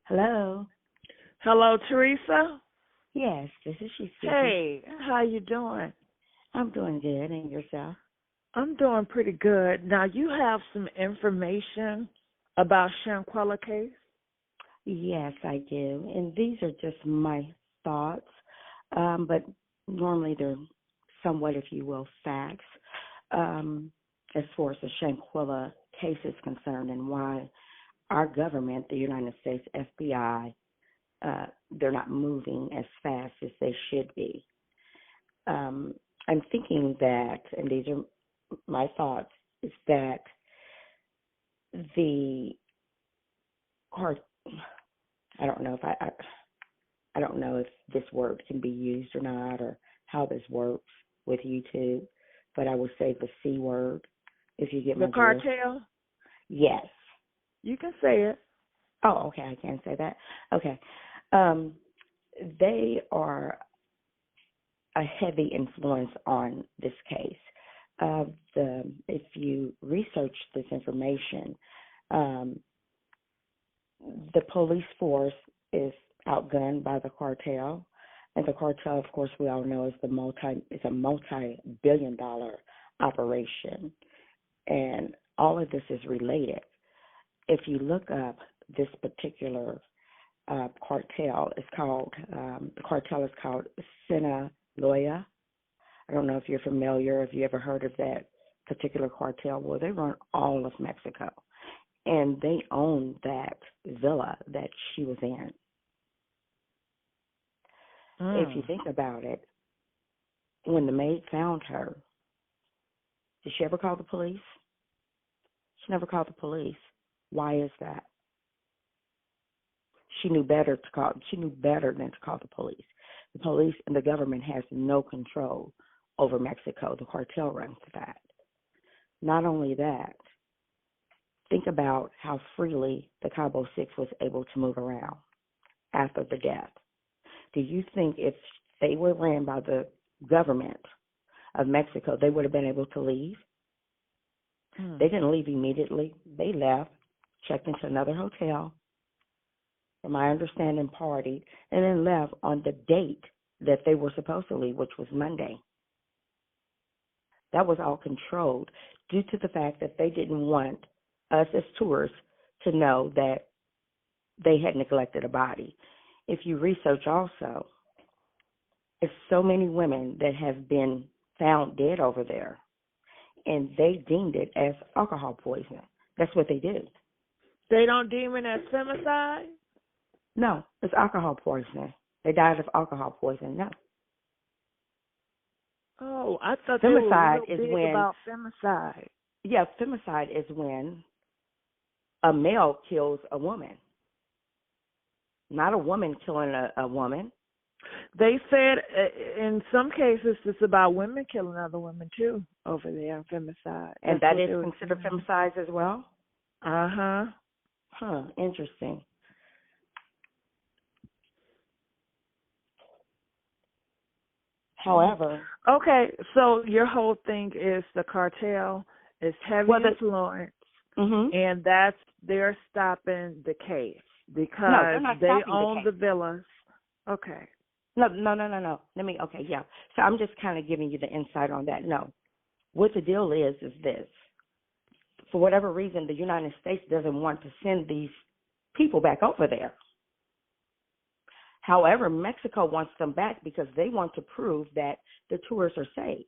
Hello. Hello, Teresa. Yes, this is she speaking. Hey, how you doing? I'm doing good, and yourself? I'm doing pretty good. Now, you have some information about Shanquella case? Yes, I do. And these are just my thoughts, but normally they're somewhat, if you will, facts as far as the Shanquella case is concerned and why our government, the United States FBI, they're not moving as fast as they should be. I'm thinking that, and these are my thoughts, is that the court, I don't know if I don't know if this word can be used or not, or how this works with YouTube, but I would say the C word, if you get my The drift. cartel? Yes. You can say it. Oh, okay, I can say that. Okay. They are a heavy influence on this case. If you research this information, the police force is outgunned by the cartel, and the cartel, of course, we all know is a multi-billion-dollar operation, and all of this is related. If you look up this particular cartel, the cartel is called Sinaloa. I don't know if you're familiar, if you ever heard of that particular cartel. Well, they run all of Mexico, and they own that villa that she was in. If you think about it, when the maid found her, did she ever call the police? She never called the police. Why is that? She knew better than to call the police. The police and the government has no control over Mexico. The cartel runs that. Not only that, think about how freely the CABO 6 was able to move around after the death. Do you think if they were ran by the government of Mexico, they would have been able to leave? They didn't leave immediately. They left, checked into another hotel, from my understanding, partied, and then left on the date that they were supposed to leave, which was Monday. That was all controlled due to the fact that they didn't want us as tourists to know that they had neglected a body. If you research also, there's so many women that have been found dead over there, and they deemed it as alcohol poisoning. That's what they did. They don't deem it as femicide? No, it's alcohol poisoning. They died of alcohol poisoning. No. Oh, I thought they were real big about femicide. Yeah, femicide is when a male kills a woman, not a woman killing a woman. They said in some cases it's about women killing other women too over there in femicide. And that is considered femicide as well? Uh-huh. Huh, interesting. However... Okay, so your whole thing is the cartel is heavy influence, and they're stopping the case because they own the villas. Okay. No. So I'm just kind of giving you the insight on that. No. What the deal is this. For whatever reason, the United States doesn't want to send these people back over there. However, Mexico wants them back because they want to prove that the tourists are safe.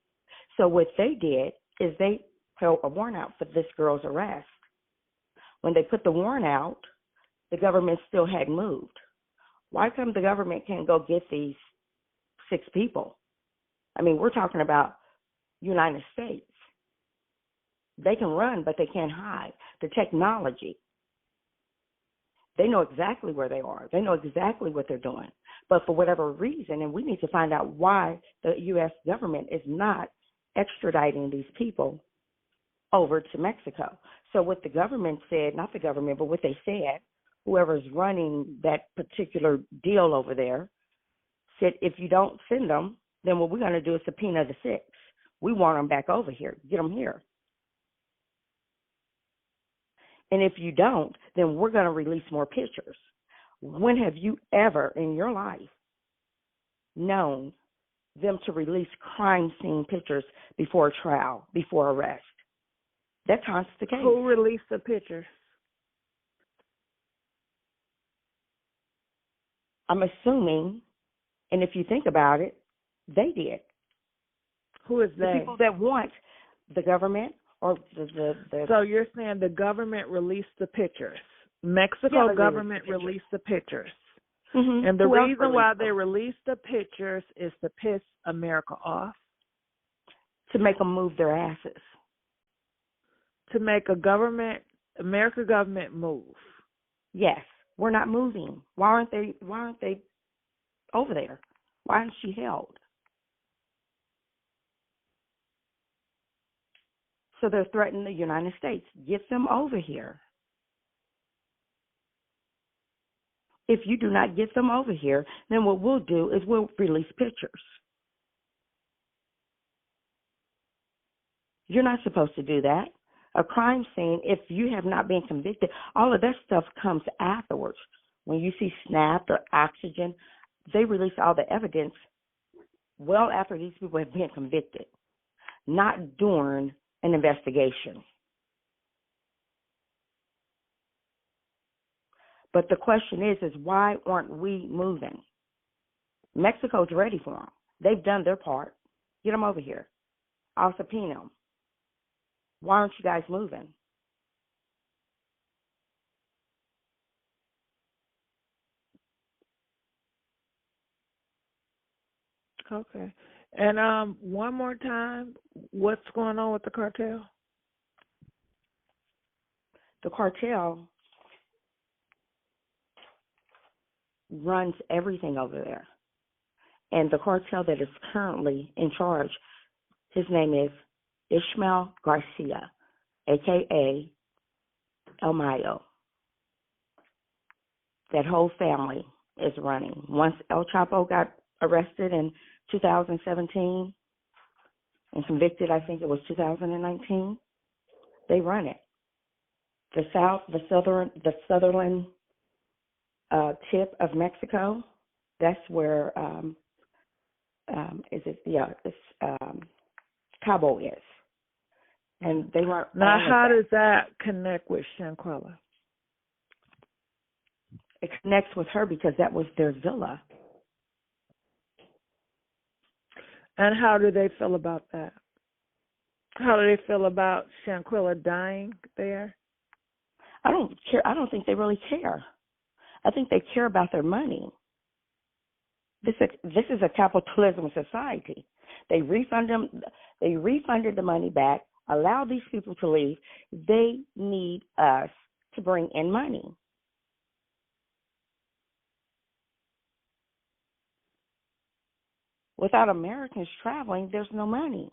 So what they did is they put a warrant out for this girl's arrest. When they put the warrant out, the government still hadn't moved. Why come the government can't go get these 6 people? I mean, we're talking about United States. They can run, but they can't hide. The technology. They know exactly where they are. They know exactly what they're doing. But for whatever reason, and we need to find out why the U.S. government is not extraditing these people over to Mexico. So what the government said, not the government, but what they said, whoever's running that particular deal over there, said if you don't send them, then what we're going to do is subpoena the 6. We want them back over here. Get them here. And if you don't, then we're going to release more pictures. When have you ever in your life known them to release crime scene pictures before trial, before arrest? That's the case. Who released the pictures? I'm assuming, and if you think about it, they did. Who is they? The people that want the government or the So you're saying the government released the pictures. Mexico government released the pictures. Mm-hmm. And the reason why they released the pictures is to piss America off. To make them move their asses. To make America government move. Yes. We're not moving. Why aren't they over there? Why isn't she held? So they're threatening the United States. Get them over here. If you do not get them over here, then what we'll do is we'll release pictures. You're not supposed to do that. A crime scene, if you have not been convicted, all of that stuff comes afterwards. When you see SNAP or oxygen, they release all the evidence well after these people have been convicted, not during an investigation. But the question is why aren't we moving? Mexico's ready for them. They've done their part. Get them over here. I'll subpoena them. Why aren't you guys moving? Okay. And one more time, what's going on with the cartel? The cartel runs everything over there. And the cartel that is currently in charge, his name is Ishmael Garcia, a.k.a. El Mayo. That whole family is running. Once El Chapo got arrested in 2017 and convicted, I think it was 2019, they run it. The southern tip of Mexico, that's where CABO is. And they run. Now, how does that connect with Shanquella? It connects with her because that was their villa. And how do they feel about that? How do they feel about Shanquella dying there? I don't care. I don't think they really care. I think they care about their money. This is a capitalism society. They refunded the money back, allow these people to leave. They need us to bring in money. Without Americans traveling, there's no money.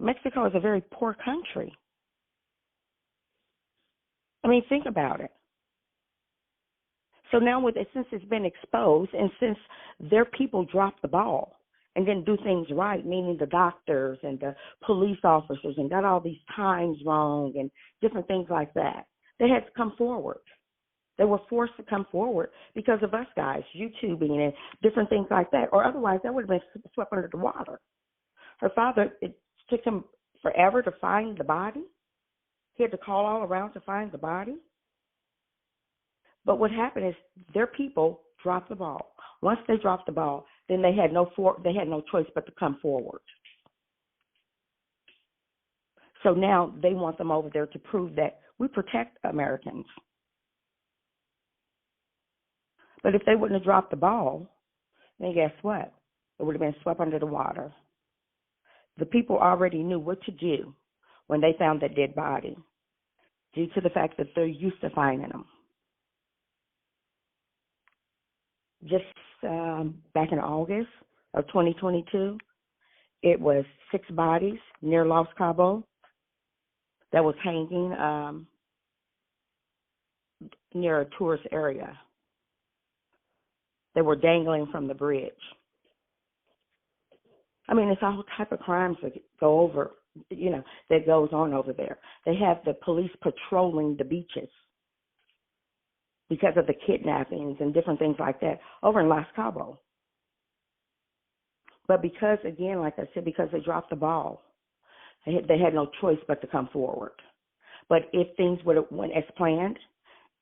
Mexico is a very poor country. I mean, think about it. So now, since it's been exposed, and since their people dropped the ball and didn't do things right, meaning the doctors and the police officers, and got all these times wrong and different things like that, they had to come forward. They were forced to come forward because of us guys, YouTubing and different things like that, or otherwise that would have been swept under the water. Her father, it took him forever to find the body. He had to call all around to find the body. But what happened is their people dropped the ball. Once they dropped the ball, then they had no choice but to come forward. So now they want them over there to prove that we protect Americans. But if they wouldn't have dropped the ball, then guess what? It would have been swept under the water. The people already knew what to do when they found that dead body, due to the fact that they're used to finding them. Just back in August of 2022, it was 6 bodies near Los Cabos that was hanging near a tourist area. They were dangling from the bridge. I mean, it's all type of crimes that go over, that goes on over there. They have the police patrolling the beaches. because of the kidnappings and different things like that over in Los Cabos. But because, again, like I said, because they dropped the ball, they had no choice but to come forward. But if things would have went as planned,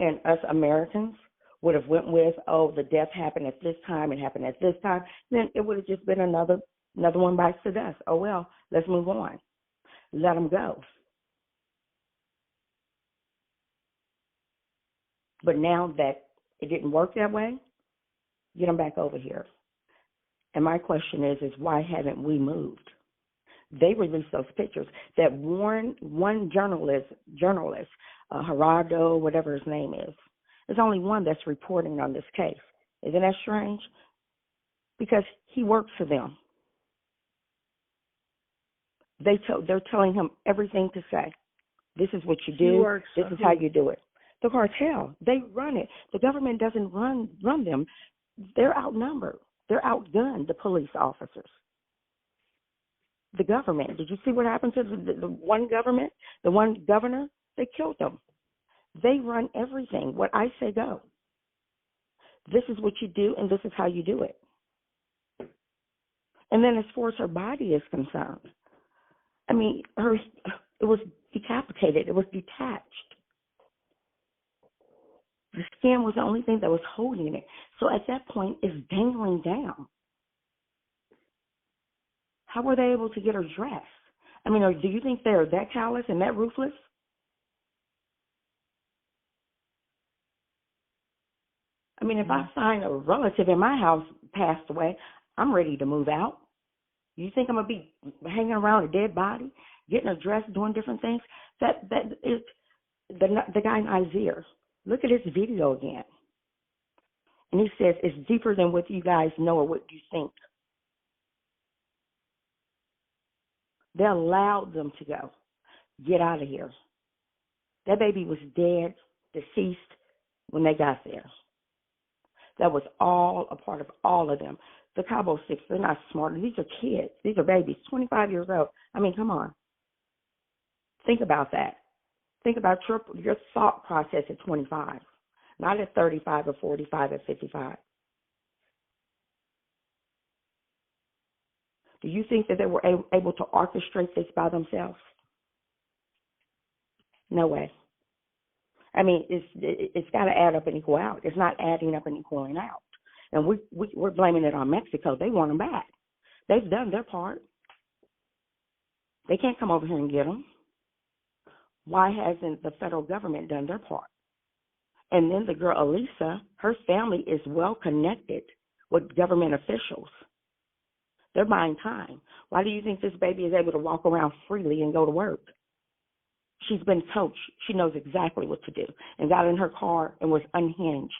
and us Americans would have went with, oh, the death happened at this time, it happened at this time, then it would have just been another one bites the dust. Oh, well, let's move on. Let them go. But now that it didn't work that way, get them back over here. And my question is why haven't we moved? They released those pictures that one journalist, Gerardo, whatever his name is, there's only one that's reporting on this case. Isn't that strange? Because he works for them. They're telling him everything to say. This is what you do. This is how you do it. The cartel, they run it. The government doesn't run them. They're outnumbered. They're outgunned, the police officers. The government. Did you see what happened to the one governor? They killed them. They run everything. What I say, go. This is what you do, and this is how you do it. And then as far as her body is concerned, I mean, it was decapitated. It was detached. The skin was the only thing that was holding it. So at that point, it's dangling down. How were they able to get her dressed? I mean, do you think they're that callous and that ruthless? I mean, if I find a relative in my house passed away, I'm ready to move out. You think I'm going to be hanging around a dead body, getting her dressed, doing different things? That is the guy Nazir. Look at his video again. And he says it's deeper than what you guys know or what you think. They allowed them to go. Get out of here. That baby was dead, deceased when they got there. That was all a part of all of them. The CABO 6, they're not smart. These are kids. These are babies, 25 years old. I mean, come on. Think about that. Think about your thought process at 25, not at 35 or 45 or 55. Do you think that they were able to orchestrate this by themselves? No way. I mean, it's got to add up and equal out. It's not adding up and equaling out. And we're blaming it on Mexico. They want them back. They've done their part. They can't come over here and get them. Why hasn't the federal government done their part? And then the girl, Elisa, her family is well connected with government officials. They're buying time. Why do you think this baby is able to walk around freely and go to work? She's been coached. She knows exactly what to do and got in her car and was unhinged.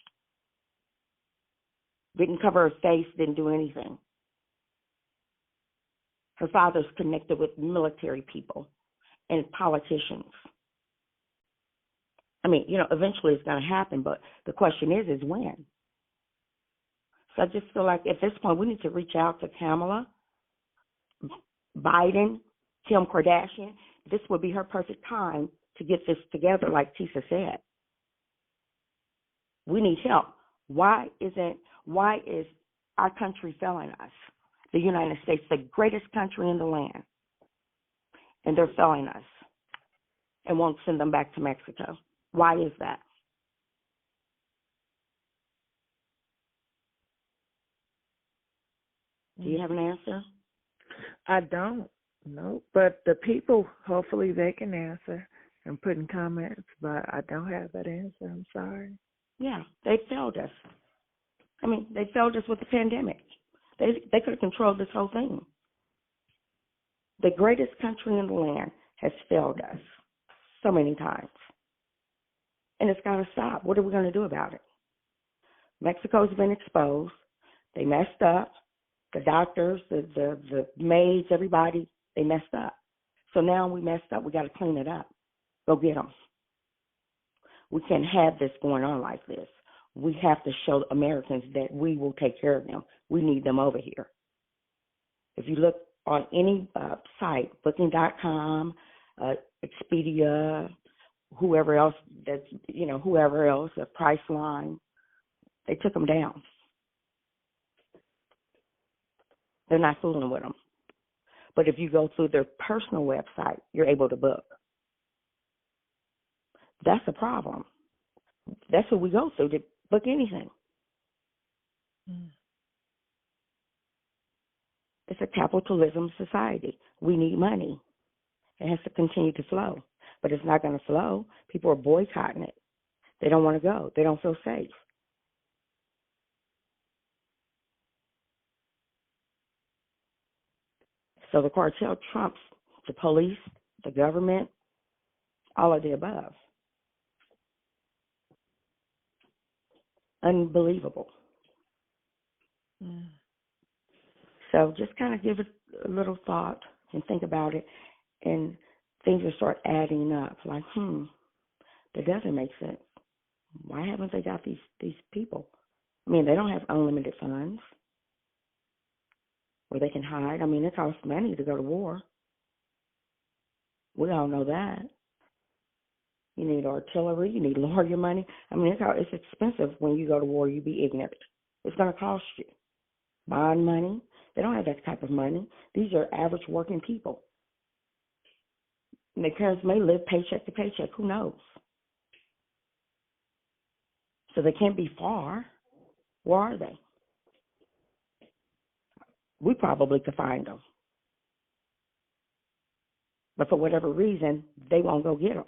Didn't cover her face, didn't do anything. Her father's connected with military people and politicians. I mean, eventually it's going to happen, but the question is when? So I just feel like at this point we need to reach out to Kamala, Biden, Kim Kardashian. This would be her perfect time to get this together, like Tisa said. We need help. Why is our country failing us? The United States, the greatest country in the land, and they're failing us and won't send them back to Mexico. Why is that? Do you have an answer? I don't. No, but the people, hopefully they can answer and put in comments, but I don't have that answer. I'm sorry. Yeah, they failed us. I mean, they failed us with the pandemic. They could have controlled this whole thing. The greatest country in the land has failed us so many times. And it's got to stop. What are we going to do about it? Mexico's been exposed. They messed up. The doctors, the maids, everybody, they messed up. So now we messed up. We got to clean it up. Go get them. We can't have this going on like this. We have to show Americans that we will take care of them. We need them over here. If you look on any site, Booking.com, Expedia, whoever else a Priceline, they took them down. They're not fooling with them. But if you go through their personal website, you're able to book. That's a problem. That's what we go through to book anything. It's a capitalism society. We need money. It has to continue to flow. But it's not going to flow. People are boycotting it. They don't want to go. They don't feel safe. So the cartel trumps the police, the government, all of the above. Unbelievable. So just kind of give it a little thought and think about it, and things will start adding up. Like, that doesn't make sense. Why haven't they got these people? I mean, they don't have unlimited funds where they can hide. I mean, it costs money to go to war. We all know that. You need artillery. You need lawyer money. I mean, it's expensive when you go to war. You be ignorant. It's going to cost you. Bond money. They don't have that type of money. These are average working people. And their parents may live paycheck to paycheck. Who knows? So they can't be far. Where are they? We probably could find them. But for whatever reason, they won't go get them.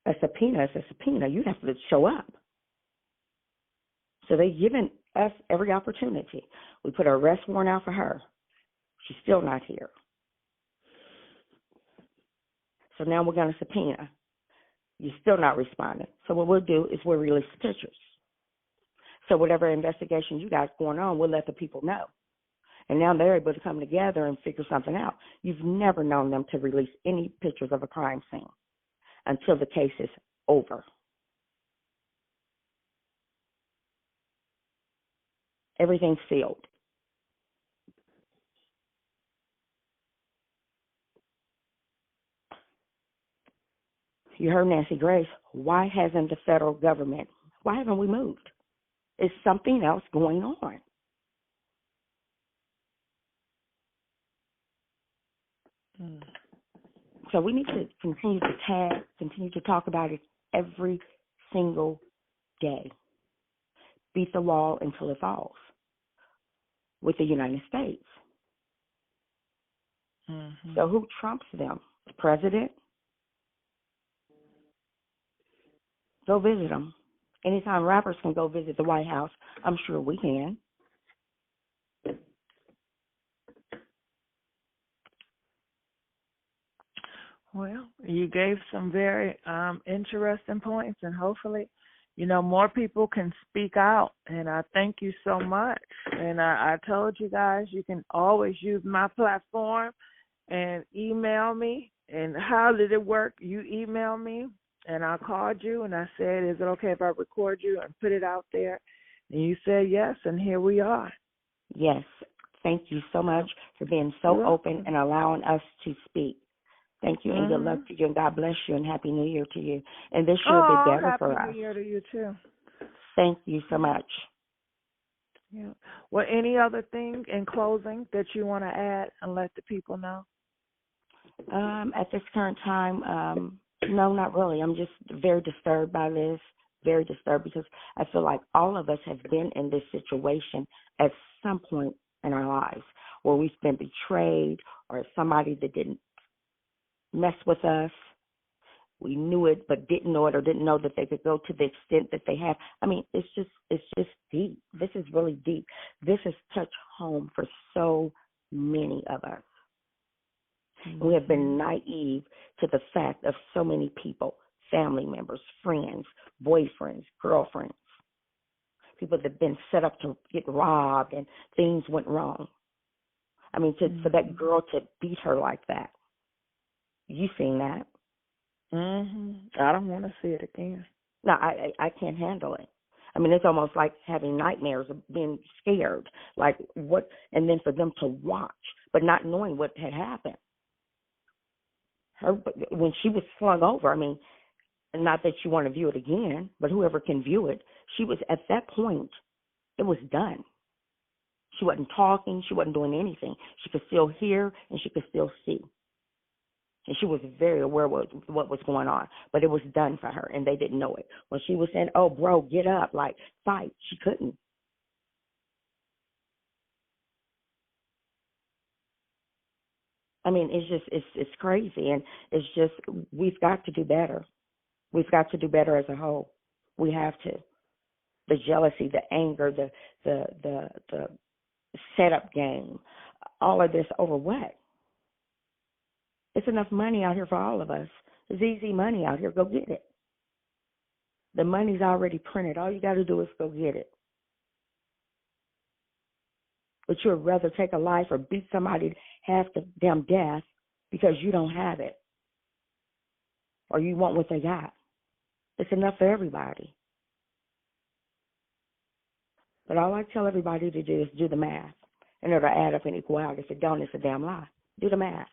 A subpoena is a subpoena. You have to show up. So they've given us every opportunity. We put an arrest warrant out for her. She's still not here. So now we're going to subpoena. You're still not responding. So what we'll do is we'll release pictures. So whatever investigation you got going on, we'll let the people know. And now they're able to come together and figure something out. You've never known them to release any pictures of a crime scene until the case is over. Everything's sealed. You heard Nancy Grace. Why hasn't the federal government, why haven't we moved? Is something else going on? So we need to continue to talk about it every single day. Beat the wall until it falls with the United States. So who trumps them? The president? Go visit them. Anytime rappers can go visit the White House, I'm sure we can. Well, you gave some very interesting points, and hopefully, more people can speak out. And I thank you so much. And I told you guys, you can always use my platform and email me. And how did it work? You emailed me, and I called you, and I said, is it okay if I record you and put it out there? And you said yes, and here we are. Yes. Thank you so much for being so open and allowing us to speak. Thank you, and good luck to you, and God bless you, and Happy New Year to you. And this year will be better for us. Happy New Year to you, too. Thank you so much. Yeah. Well, any other thing in closing that you want to add and let the people know? At this current time, no, not really. I'm just very disturbed by this, very disturbed, because I feel like all of us have been in this situation at some point in our lives where we've been betrayed, or somebody that didn't mess with us. We knew it but didn't know it, or didn't know that they could go to the extent that they have. I mean, it's just deep. This is really deep. This has touched home for so many of us. We have been naive to the fact of so many people, family members, friends, boyfriends, girlfriends, people that have been set up to get robbed and things went wrong. I mean, for that girl to beat her like that. You seen that? I don't want to see it again. No, I can't handle it. I mean, it's almost like having nightmares of being scared, like what, and then for them to watch, but not knowing what had happened. when she was slung over, I mean, not that you want to view it again, but whoever can view it, she was at that point, it was done. She wasn't talking. She wasn't doing anything. She could still hear and she could still see. And she was very aware of what was going on. But it was done for her, and they didn't know it. When she was saying, oh, bro, get up, like, fight, she couldn't. I mean, it's crazy. And it's just, we've got to do better. We've got to do better as a whole. We have to. The jealousy, the anger, the setup game, all of this over what? It's enough money out here for all of us. There's easy money out here. Go get it. The money's already printed. All you got to do is go get it. But you would rather take a life or beat somebody half to damn death because you don't have it, or you want what they got. It's enough for everybody. But all I tell everybody to do is do the math, and it'll add up and equal out. If it don't, it's a damn lie. Do the math.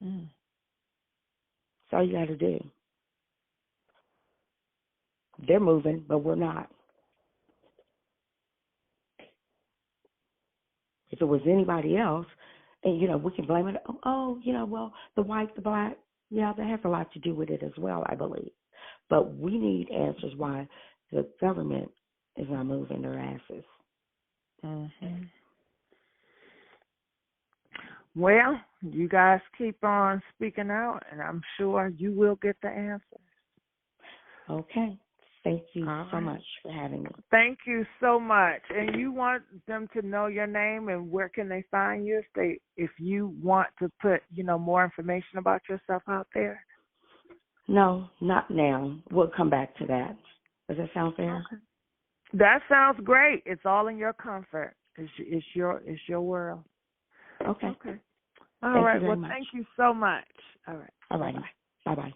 That's all you got to do. They're moving, but we're not. If it was anybody else, and, we can blame it. Oh, well, the white, the black, yeah, that has a lot to do with it as well, I believe. But we need answers why the government is not moving their asses. Mm-hmm. Well, you guys keep on speaking out, and I'm sure you will get the answers. Okay. Thank you so much for having me. Thank you so much. And you want them to know your name, and where can they find you if you want to put, more information about yourself out there? No, not now. We'll come back to that. Does that sound fair? Okay. That sounds great. It's all in your comfort. It's your world. Okay. All right. Well, thank you so much. All right. All right. Bye-bye.